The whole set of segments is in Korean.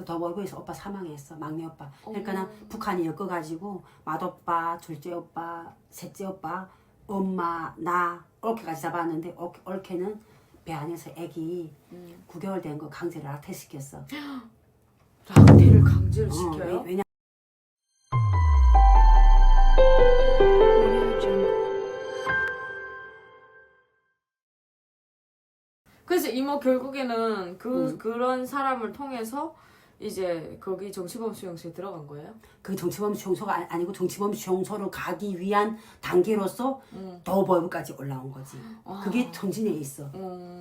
그 더보이부에서 오빠 사망했어. 막내 오빠. 그러니까 북한이 엮어가지고 맏오빠, 둘째 오빠, 셋째 오빠, 엄마, 나 이렇게까지 잡았는데 올케는 배 안에서 애기 9개월 된 거 강제로 낙태시켰어. 낙태를 강제로 시켜요? 왜냐 그래서 이모 결국에는 그런 사람을 통해서 이제 거기 정치범 수용소에 들어간 거예요? 그 정치범 수용소가 아니고 정치범 수용소로 가기 위한 단계로서 더보이부까지 올라온 거지. 그게 청진에 있어.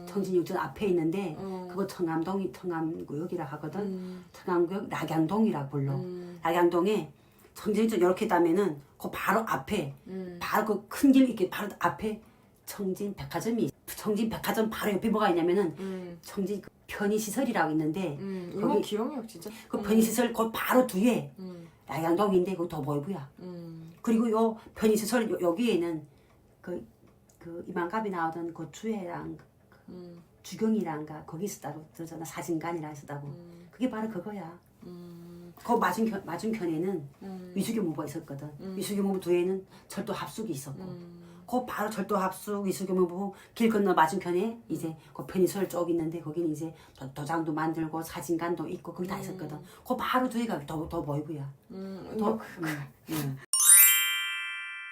청진 육전 앞에 있는데 그거 청암구역이라 하거든. 청암구역 낙양동이라 불러. 낙양동에 청진점 이렇게 따면은 그 바로 앞에 바로 그 큰 길 이렇게 바로 앞에 청진 백화점이 있어. 청진 백화점 바로 옆에 뭐가 있냐면은 청진 편의시설이라고 있는데 이모 기억력 진짜 그 편의시설 그 바로 뒤에 낙양동인데 그거 더보이부야. 그리고 요 편의시설 여기에는 그 이만갑이 나오던 그 주혜랑 주경이랑가 거기서 따로 들었잖아. 사진관이라 했었다고. 그게 바로 그거야. 그 맞은편에는 위수교무부가 있었거든. 위수교무부 뒤에는 철도 합숙이 있었고 그 바로 철도 합숙 위수교무부 길 건너 맞은편에 이제 그 편의시설 쪽 있는데 거기는 이제 도장도 만들고 사진관도 있고 거기 다 있었거든. 그 바로 뒤에가 더보이부야.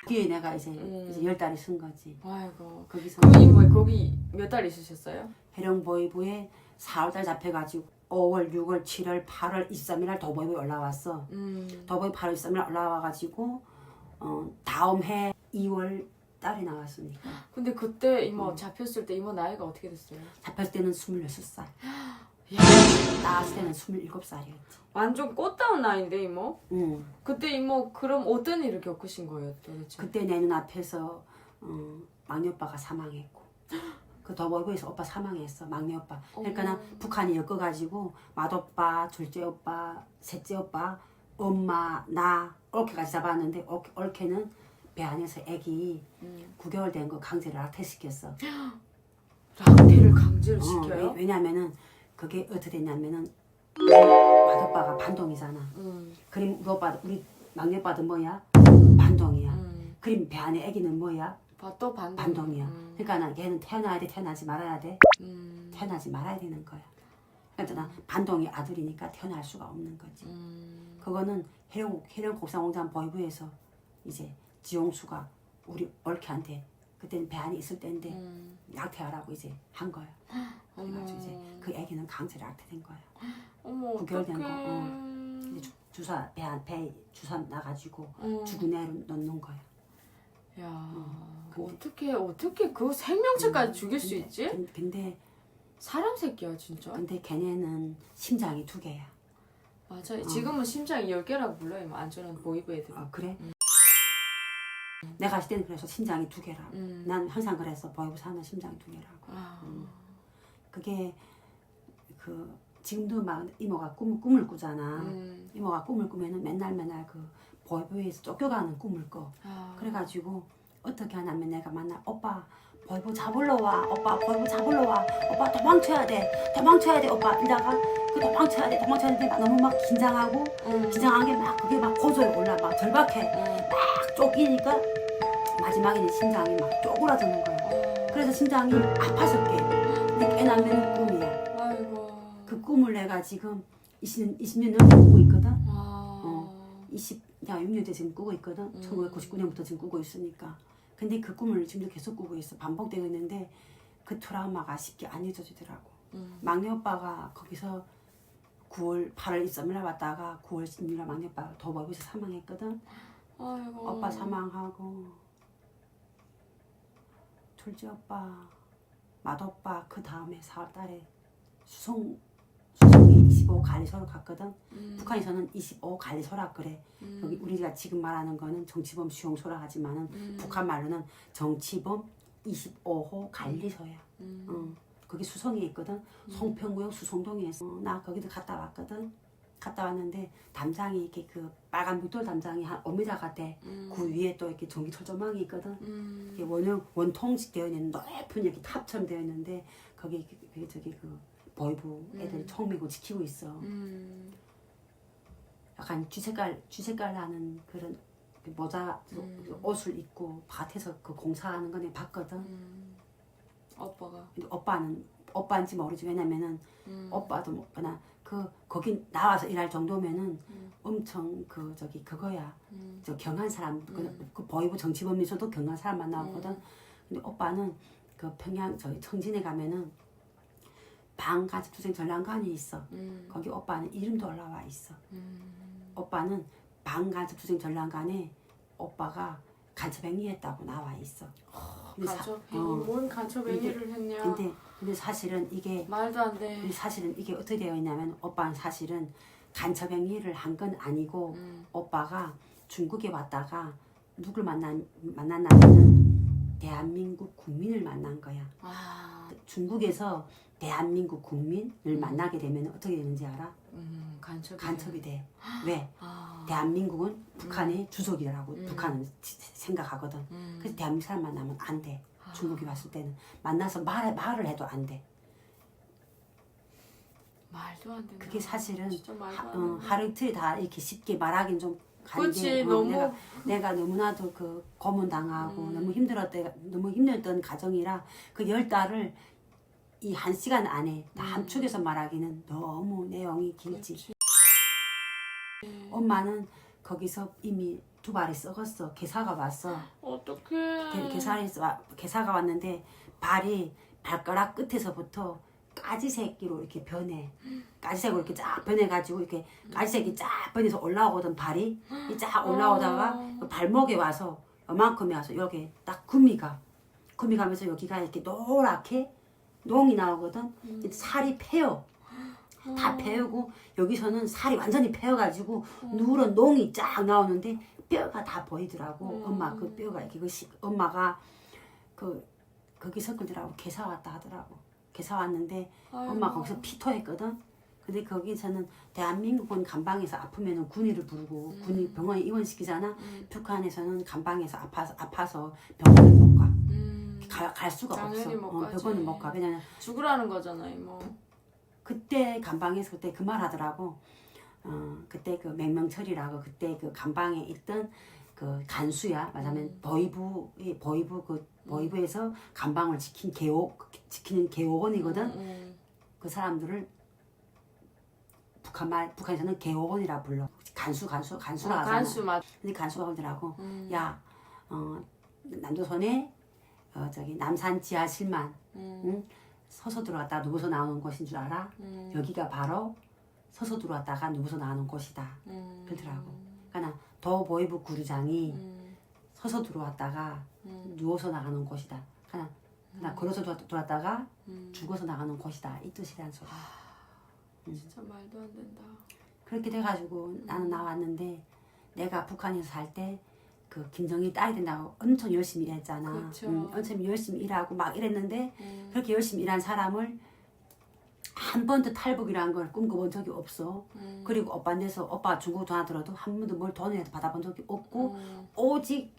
거기에 내가 이제 10달이 쓴 거지. 아이고. 거기서 그럼 이모 거기 몇 달 있으셨어요? 해령보이부에 4월달 잡혀가지고 5월, 6월, 7월, 8월 23일 날 더보이부에 올라왔어. 더보이 8월 23일 날 올라와가지고 다음 해 2월 달에 나왔으니까. 근데 그때 이모 잡혔을 때 이모 나이가 어떻게 됐어요? 잡혔을 때는 26살. 야, 나왔을 때는 27살이었지. 완전 꽃다운 나이인데 이모? 응. 그때 이모 그럼 어떤 일을 겪으신 거예요 도대체? 그때 내 눈앞에서 막내 오빠가 사망했고 그 더보이부에서 오빠 사망했어. 막내 오빠. 그러니까 북한이 엮어가지고 맏오빠, 둘째 오빠, 셋째 오빠, 엄마, 나 이렇게까지 잡았는데 올케는 배 안에서 애기 9개월 된 거 강제로 낙태시켰어. 낙태를 강제로 시켜요? 왜냐면은 그게 어떻게 됐냐면은 맏오빠가 반동이잖아. 그럼 우리 막내 오빠도 뭐야? 반동이야. 그럼 배 안에 애기는 뭐야? 또 반동. 반동이야. 그러니까 걔는 태어나야 돼, 태어나지 말아야 돼. 태어나지 말아야 되는 거야. 그러니까 반동이 아들이니까 태어날 수가 없는 거지. 그거는 해령곡상공단 보이부에서 이제 지용수가 우리 올케한테 그때는 배 안에 있을 때인데 낙태하라고 이제 한 거야. 그래가지고 이제 그 애기는 강제로 낙태된 거야. 어머 9개월 된 거. 어떡해. 근데 주사 배 주사 나가지고 주근해로 넣는 거야. 야 어떻게 그 생명체까지 죽일 수 있지? 근데 사람 새끼야 진짜. 근데 걔네는 심장이 2개야. 맞아. 지금은 심장이 10개라고 불러요. 뭐 안전한 보이부 애들. 그래? 내가 갔을 때는 그래서 심장이 2개라. 난 항상 그랬어. 보이부 사는 심장이 2개라고. 그게 지금도 막 이모가 꿈을 꾸잖아. 이모가 꿈을 꾸면은 맨날 그 보이부에서 쫓겨가는 꿈을 꿔. 그래가지고 어떻게 하냐면 내가 맨날 오빠 보이부 잡으러 와. 오빠 보이부 잡으러 와. 오빠 도망쳐야 돼. 오빠 이러다가 그 도망쳐야 돼. 도망쳐야 돼. 너무 막 긴장하고 긴장한 게 막 그게 막 고조에 올라 막 절박해. 막 쫓기니까 마지막에는 심장이 막 쪼그라드는 거야. 그래서 심장이 아파서 깨. 근데 깨나면 꿈이야. 아이고. 그 꿈을 내가 지금 20년 넘게 꾸고 있거든. 6년째 지금 꾸고 있거든. 1999년부터 지금 꾸고 있으니까. 근데 그 꿈을 지금도 계속 꾸고 있어. 반복되고 있는데 그 트라우마가 쉽게 안 잊어지더라고. 막내 오빠가 거기서 8월 23일에 왔다가 9월 16일에 막내 오빠가 더보이부에서 사망했거든. 아이고. 오빠 사망하고 둘째 오빠, 맏오빠 그 다음에 4월달에 수송에 25 관리소로 갔거든. 북한에서는 25 관리소라 그래. 여기 우리가 지금 말하는 거는 정치범 수용소라 하지만은 북한 말로는 정치범 25호 관리소야. 거기 수성에 있거든. 송평구역 수성동에서 나 거기도 갔다 왔거든. 갔다 왔는데 담장이 이렇게 그 빨간 벽돌 담장이 한 5m 같아. 그 위에 또 이렇게 전기 철조망이 있거든. 이게 원통식 되어 있는 높은 이렇게 탑처럼 되어 있는데 거기 저기 그 보이부 애들이 총 메고 지키고 있어. 약간 쥐색깔 나는 그런 그 모자 옷을 입고 밭에서 그 공사하는 거 내가 봤거든. 오빠가. 근데 오빠인지 모르지. 왜냐면은 오빠도 뭐 그나 거기 나와서 일할 정도면은 엄청 그거야. 저 경한 사람 그 보이부 정치범에서도 경한 사람만 나오거든. 근데 오빠는 그 평양 저기 청진에 가면은 방간접투쟁 전람관이 있어. 거기 오빠는 이름도 올라와 있어. 오빠는 방간접투쟁 전람관에 오빠가 간첩행위했다고 나와 있어. 뭔 간첩행위를 했냐. 근데 사실은 이게 말도 안 돼. 근데 사실은 이게 어떻게 되어 있냐면 오빠는 사실은 간첩행위를 한 건 아니고 오빠가 중국에 왔다가 누굴 만났냐면은 대한민국 국민을 만난 거야. 중국에서 대한민국 국민을 만나게 되면 어떻게 되는지 알아? 간첩이 돼. 왜? 대한민국은 북한의 주석이라고 북한은 생각하거든. 그래서 대한민국 사람 만나면 안 돼. 중국에 왔을 때는 만나서 말을 해도 안 돼. 말도 안 된다. 그게 사실은 진짜 말도 안 된다. 하루 이틀 다 이렇게 쉽게 말하긴 좀 그렇지. 너무 내가 너무나도 그 고문당하고 너무 힘들었던 가정이라 그 10달을 이 1시간 안에 다 함축해서 말하기는 너무 내용이 길지. 그렇지. 엄마는 거기서 이미 2발이 썩었어. 개사가 왔어. 어떡해. 개사가 왔는데 발이 발가락 끝에서부터 까지새끼로 이렇게 변해. 까지색으로 이렇게 쫙 변해가지고 이렇게 까지색이 쫙 변해서 올라오거든. 발이 쫙 올라오다가 그 발목에 와서 요만큼이 와서 여기 딱 금이 가면서 여기가 이렇게 노랗게 농이 나오거든. 이제 살이 패여. 다 패우고 여기서는 살이 완전히 패여가지고 누런 농이 쫙 나오는데 뼈가 다 보이더라고. 엄마 그 뼈가 이렇게 엄마가 거기서 그러더라고. 개사 왔다 하더라고. 개사 왔는데 엄마 거기서 피토했거든. 근데 거기서는 대한민국은 간방에서 아프면은 군의를 부르고 군의 병원에 입원시키잖아. 북한에서는 간방에서 아파서 병원을 못 가. 갈 수가 당연히 없어. 못 가지. 병원을 못 가. 왜냐면 죽으라는 거잖아, 이모. 그때 간방에서 그때 그 말 하더라고. 그때 그 맹명철이라고 그때 그 간방에 있던 그 간수야. 말하자면 보이부에서 간방을 지키는 개호원이거든. 그 사람들을 북한에서는 개호원이라 불러. 간수라 하잖아. 간수 맞. 근데 간수가 그러더라고. 야, 남조선에 저기 남산 지하실만 응? 서서 들어왔다가 누워서 나오는 곳인 줄 알아? 여기가 바로 서서 들어왔다가 누워서 나오는 곳이다. 그러더라고. 그러니까 도보이부 구루장이 서서 들어왔다가 누워서 나가는 곳이다. 그러니까 걸어서 들어왔다가 죽어서 나가는 곳이다. 이 뜻이란 소리야. 진짜 말도 안 된다. 그렇게 돼가지고 나는 나왔는데 내가 북한에서 살 때 그 김정일 딸이 된다고 엄청 열심히 일했잖아. 그렇죠. 엄청 열심히 일하고 막 이랬는데 그렇게 열심히 일한 사람을 한 번도 탈북이라는 걸 꿈꿔본 적이 없어. 그리고 오빠 중국 전화 들어도 한 번도 뭘 돈을 받아본 적이 없고 오직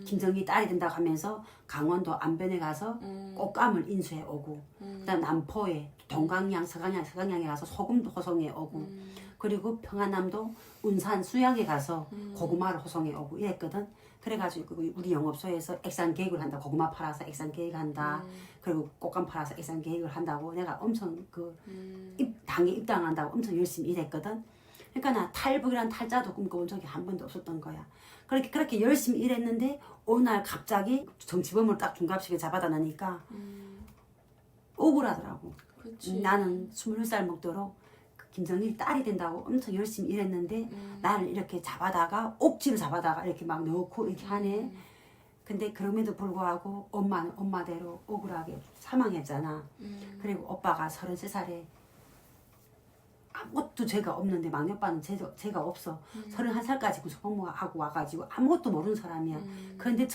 김정일 딸이 된다고 하면서 강원도 안변에 가서 꽃감을 인수해 오고 그다음 남포에 동강양 서강양에 가서 소금도 호송해 오고 그리고 평안남도 운산 수양에 가서 고구마를 호송해 오고 이랬거든. 그래가지고 우리 영업소에서 액상 계획을 한다. 고구마 팔아서 액상 계획 한다. 그리고 꽃감 팔아서 액상 계획을 한다고 내가 엄청 당에 입당한다고 엄청 열심히 일했거든. 그러니까 나 탈북이란 탈자도 꿈꿔본 적이 한 번도 없었던 거야. 그렇게 열심히 일했는데 어느 날 갑자기 정치범을 딱 중갑식에 잡아다 놓으니까 억울하더라고. 그치. 나는 21살 먹도록 김정일 딸이 된다고 엄청 열심히 일했는데 나를 이렇게 억지로 잡아다가 이렇게 막 넣고 이렇게 하네. 근데 그럼에도 불구하고 엄마는 엄마대로 억울하게 사망했잖아. 그리고 오빠가 33살에 아무것도 죄가 없는데 막내 오빠는 죄가 없어. 31살까지 구속복무하고 와가지고 아무것도 모르는 사람이야. 그런데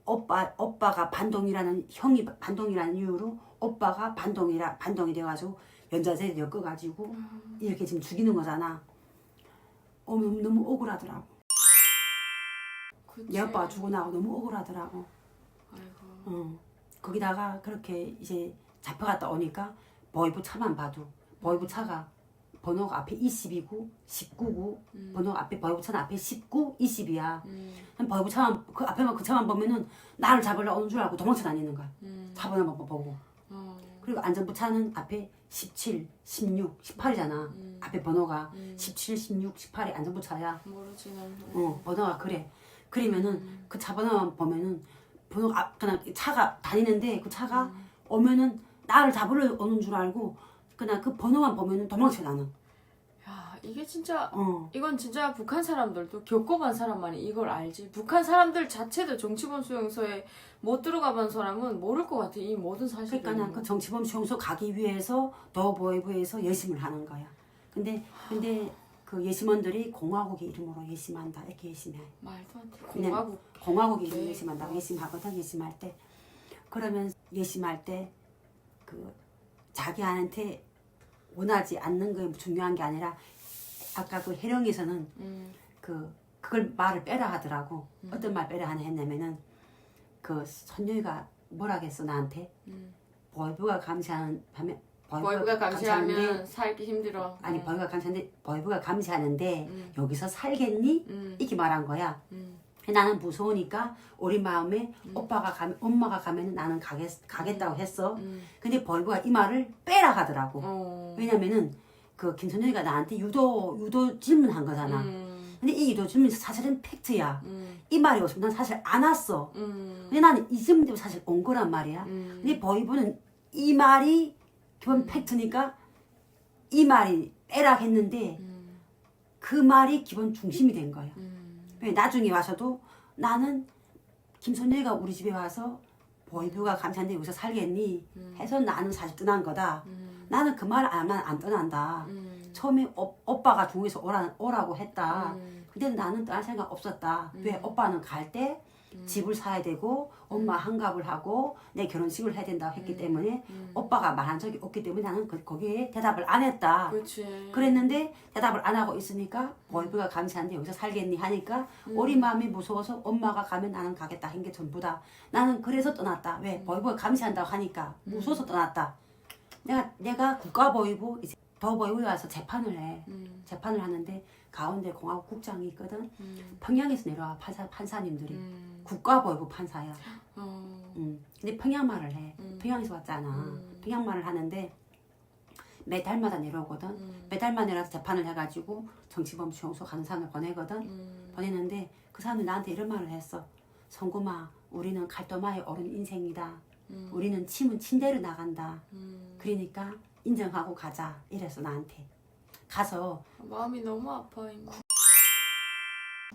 오빠가 형이 반동이라는 이유로 오빠가 반동이 돼가지고 연좌제를 엮어가지고 이렇게 지금 죽이는 거잖아. 너무 억울하더라고. 그치. 내 오빠가 죽고 나고 너무 억울하더라고. 아이고. 거기다가 그렇게 이제 잡혀갔다 오니까 보이부 차만 봐도 보이부 차가 번호가 앞에 20이고 19고 번호 앞에 벌부차는 앞에 19, 20이야. 벌부 차만 그 앞에만 그 차만 보면은 나를 잡으려 오는 줄 알고 도망쳐 다니는 거야. 차번호만 보고. 그리고 안전부 차는 앞에 17, 16, 18이잖아. 앞에 번호가 17, 16, 18이 안전부 차야. 모르지 난. 번호가 그래. 그러면은 그 차 번호만 보면은 번호가 그냥 차가 다니는데 그 차가 오면은 나를 잡으려 오는 줄 알고 그냥 그 번호만 보면은 도망쳐 나는. 야 이게 진짜 어. 이건 진짜 북한 사람들도 겪어본 사람만이 이걸 알지. 북한 사람들 자체도 정치범 수용소에 못 들어가본 사람은 모를 것 같아. 이 모든 사실을. 그러니까 난 그 정치범 수용소 가기 위해서 더보이부에서 예심을 하는 거야. 근데 그 예심원들이 공화국의 이름으로 예심한다 이렇게 예심해. 말도 안 돼. 그냥 공화국. 공화국의 이름으로 네. 예심한다고 예심하거든. 예심할 때 그러면 예심할 때 그 자기한테 원하지 않는 게 중요한 게 아니라 아까 그 해령에서는 그걸 말을 빼라 하더라고. 어떤 말 빼라 하냐 했냐면은 그 선녀이가 뭐라겠어 나한테 벌부가 감시하는 밤에 벌부가 감시하면 살기 힘들어. 아니 벌부가 감시하는데 여기서 살겠니? 이렇게 말한 거야. 나는 무서우니까 우리 마음에 엄마가 가면 나는 가겠다고 했어. 근데 벌부가 이 말을 빼라 하더라고. 왜냐면은 그 김선영이가 나한테 유도 질문한 거잖아. 근데 이 유도 질문이 사실은 팩트야. 이 말이 없으면 난 사실 안 왔어. 근데 나는 이 질문 때문에 사실 온 거란 말이야. 근데 벌부는 이 말이 기본 팩트니까 이 말이 빼라 했는데 그 말이 기본 중심이 된 거야. 나중에 와서도 나는 김선영이가 우리 집에 와서 보이부가 감시하는데 여기서 살겠니? 해서 나는 사실 떠난 거다. 나는 그 말 안 떠난다. 처음에 오빠가 중국에서 오라고 했다. 근데 나는 떠날 생각 없었다. 왜? 오빠는 갈 때 집을 사야 되고 엄마 한갑을 하고 내 결혼식을 해야 된다고 했기 때문에 오빠가 말한 적이 없기 때문에 나는 거기에 대답을 안 했다. 그치. 그랬는데 대답을 안 하고 있으니까 보이부가 감시하는데 여기서 살겠니 하니까 우리 마음이 무서워서 엄마가 가면 나는 가겠다 한 게 전부다. 나는 그래서 떠났다. 왜? 보이부가 감시한다고 하니까 무서워서 떠났다. 내가 국가보이부 이제 더보이부에 와서 재판을 해. 재판을 하는데 가운데 공화국 국장이 있거든. 평양에서 내려와 판사님들이 국가보이부 판사야. 근데 평양말을 해. 평양에서 왔잖아. 평양말을 하는데 매달마다 내려오거든. 매달마다 내려와서 재판을 해가지고 정치범 수용소 가는 사람을 보내거든. 보내는데 그 사람이 나한테 이런 말을 했어. 성구마, 우리는 칼도마에 오른 인생이다. 우리는 침은 침대로 나간다. 그러니까 인정하고 가자. 이래서 나한테 가서 마음이 너무 아파 이모.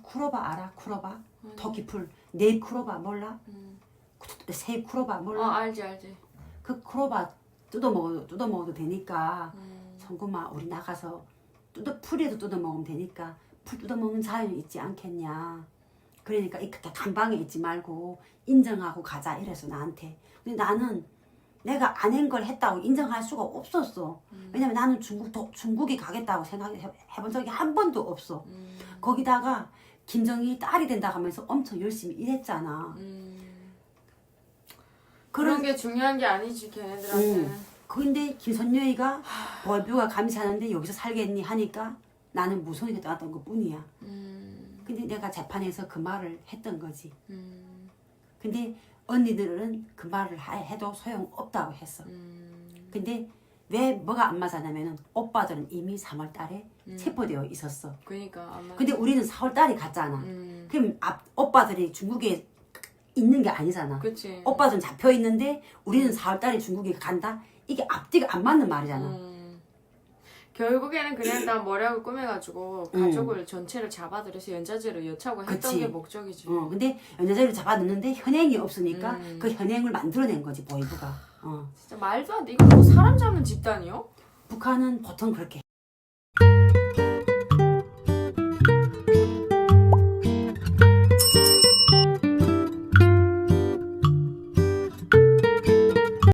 쿠로바 알아? 쿠로바? 더 깊을 네 쿠로바 몰라? 세 쿠로바 몰라? 알지. 그 쿠로바 뜯어먹어도 되니까 성구마 우리 나가서 풀이라도 뜯어먹으면 되니까 풀 뜯어먹는 자유는 있지 않겠냐. 그러니까 이 단방에 있지 말고 인정하고 가자 이래서 나한테. 근데 나는 내가 안 한 걸 했다고 인정할 수가 없었어. 왜냐면 나는 중국에 가겠다고 생각해본 적이 한 번도 없어. 거기다가 김정일이 딸이 된다고 하면서 엄청 열심히 일했잖아. 그런 게 중요한 게 아니지 걔네들한테는. 근데 김선녀이가 벌뷰가 감시하는데 여기서 살겠니 하니까 나는 무서우니까 떠났던 것 뿐이야. 근데 내가 재판에서 그 말을 했던 거지. 근데 언니들은 그 말을 해도 소용없다고 했어. 근데 왜 뭐가 안 맞았냐면은 오빠들은 이미 3월 달에 체포되어 있었어. 그러니까 아마. 근데 우리는 4월 달에 갔잖아. 그럼 오빠들이 중국에 있는 게 아니잖아. 그치. 오빠들은 잡혀 있는데 우리는 4월 달에 중국에 간다? 이게 앞뒤가 안 맞는 말이잖아. 결국에는 그냥 다 머리하고 꾸며가지고 가족을 전체를 잡아들여서 연좌제로 여차고 했던 그치. 게 목적이지. 근데 연좌제를 잡아넣는데 현행이 없으니까 그 현행을 만들어낸 거지 보이부가. 진짜 말도 안 돼. 이거 뭐 사람 잡는 집단이요? 북한은 보통 그렇게